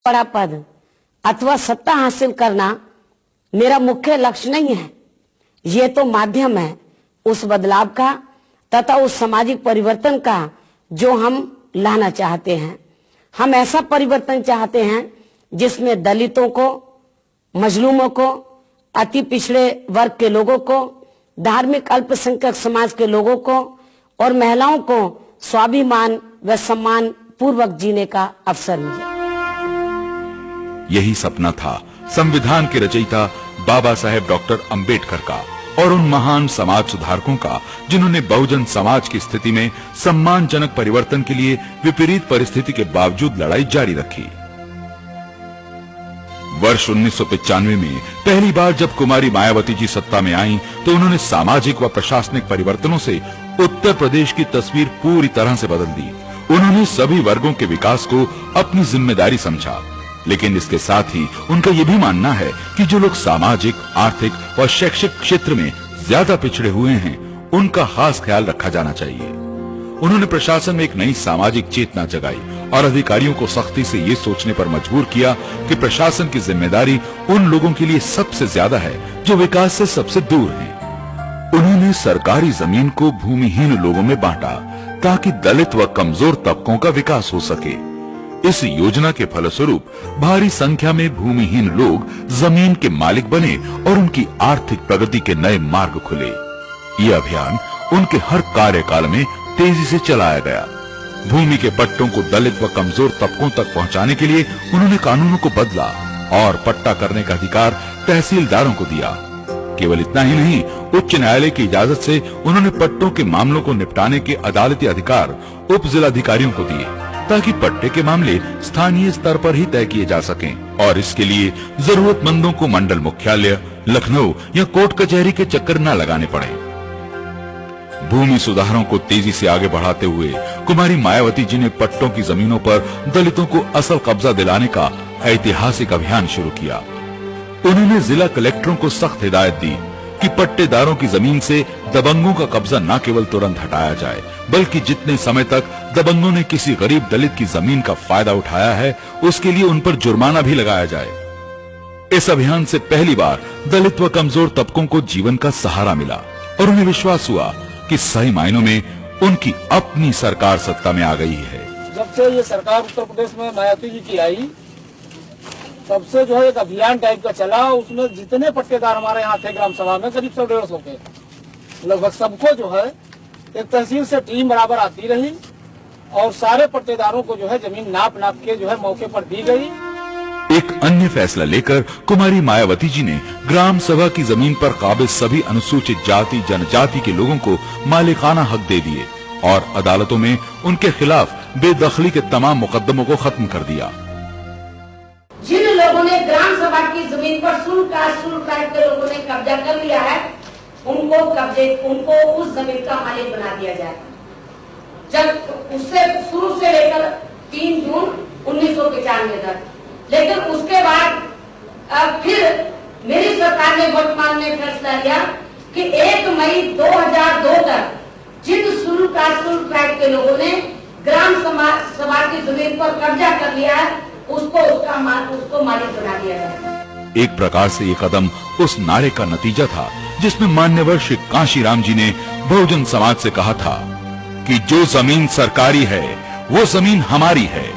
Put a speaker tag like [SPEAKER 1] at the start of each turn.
[SPEAKER 1] बड़ा पद अथवा सत्ता हासिल करना मेरा मुख्य लक्ष्य नहीं है। ये तो माध्यम है उस बदलाव का तथा उस सामाजिक परिवर्तन का जो हम लाना चाहते हैं। हम ऐसा परिवर्तन चाहते हैं जिसमें दलितों को, मजलूमों को, अति पिछड़े वर्ग के लोगों को, धार्मिक अल्पसंख्यक समाज के लोगों को और महिलाओं को स्वाभिमान व सम्मान पूर्वक जीने का अवसर मिले।
[SPEAKER 2] यही सपना था संविधान के रचयिता बाबा साहेब डॉक्टर अंबेडकर का और उन महान समाज सुधारकों का जिन्होंने बहुजन समाज की स्थिति में सम्मानजनक परिवर्तन के लिए विपरीत परिस्थिति के बावजूद लड़ाई जारी रखी। वर्ष 1995 में पहली बार जब कुमारी मायावती जी सत्ता में आईं, तो उन्होंने सामाजिक व प्रशासनिक परिवर्तनों से उत्तर प्रदेश की तस्वीर पूरी तरह से बदल दी। उन्होंने सभी वर्गों के विकास को अपनी जिम्मेदारी समझा, लेकिन इसके साथ ही उनका ये भी मानना है कि जो लोग सामाजिक, आर्थिक और शैक्षिक क्षेत्र में ज्यादा पिछड़े हुए हैं, उनका खास ख्याल रखा जाना चाहिए। उन्होंने प्रशासन में एक नई सामाजिक चेतना जगाई और अधिकारियों को सख्ती से ये सोचने पर मजबूर किया कि प्रशासन की जिम्मेदारी उन लोगों के लिए सबसे ज्यादा है जो विकास से सबसे दूर हैं। उन्होंने सरकारी जमीन को भूमिहीन लोगों में बांटा ताकि दलित व कमजोर तबकों का विकास हो सके। इस योजना के फलस्वरूप भारी संख्या में भूमिहीन लोग जमीन के मालिक बने और उनकी आर्थिक प्रगति के नए मार्ग खुले। ये अभियान उनके हर कार्यकाल में तेजी से चलाया गया। भूमि के पट्टों को दलित व कमजोर तबकों तक पहुंचाने के लिए उन्होंने कानूनों को बदला और पट्टा करने का अधिकार तहसीलदारों को दिया। केवल इतना ही नहीं, उच्च न्यायालय की इजाजत से उन्होंने पट्टों के मामलों को निपटाने के अदालती अधिकार उप जिलाधिकारियों को दिए ताकि पट्टे के मामले स्थानीय स्तर पर ही तय किए जा सकें और इसके लिए जरूरतमंदों को मंडल मुख्यालय, लखनऊ या कोर्ट कचहरी के चक्कर न लगाने पड़े। भूमि सुधारों को तेजी से आगे बढ़ाते हुए कुमारी मायावती जी ने पट्टों की जमीनों पर दलितों को असल कब्जा दिलाने का ऐतिहासिक अभियान शुरू किया। उन्होंने जिला कलेक्टरों को सख्त हिदायत दी कि पट्टेदारों की जमीन से दबंगों का कब्जा न केवल तुरंत हटाया जाए, बल्कि जितने समय तक दबंगों ने किसी गरीब दलित की जमीन का फायदा उठाया है, उसके लिए उन पर जुर्माना भी लगाया जाए। इस अभियान से पहली बार दलित व कमजोर तबकों को जीवन का सहारा मिला और उन्हें विश्वास हुआ कि सही मायनों में उनकी अपनी सरकार सत्ता में आ गई है।
[SPEAKER 3] जब से ये सरकार उत्तर प्रदेश में मायावती जी की आई, तब से जो है एक अभियान टाइप का चला। उसमें जितने पट्टेदार हमारे यहाँ थे ग्राम सभा में, करीब 150 के लगभग, सबको जो है एक तहसील से टीम बराबर आती रही और सारे पट्टेदारों को जो है जमीन नाप के जो है मौके पर दी गई।
[SPEAKER 2] एक अन्य फैसला लेकर कुमारी मायावती जी ने ग्राम सभा की जमीन पर काबिज सभी अनुसूचित जाति जनजाति के लोगों को मालिकाना हक दे दिए और अदालतों में उनके खिलाफ बेदखली के तमाम मुकदमों को खत्म कर दिया।
[SPEAKER 1] जिन लोगों ने ग्राम सभा की जमीन पर शुल्क के लोगों ने कब्जा कर लिया है, उनको उस जमीन का मालिक बना दिया जाए। जब उससे शुरू से लेकर 3 जून 1995 तक, लेकिन उसके बाद फिर मेरी सरकार ने वर्तमान में फैसला लिया कि 1 मई 2002 तक जिन शुल्क के लोगों ने ग्राम सभा की जमीन पर कब्जा कर लिया है, उसको मालिक बना दिया जाए।
[SPEAKER 2] एक प्रकार से ये कदम उस नारे का नतीजा था जिसमें मान्यवर श्री कांशीराम जी ने बहुजन समाज से कहा था कि जो जमीन सरकारी है वो जमीन हमारी है।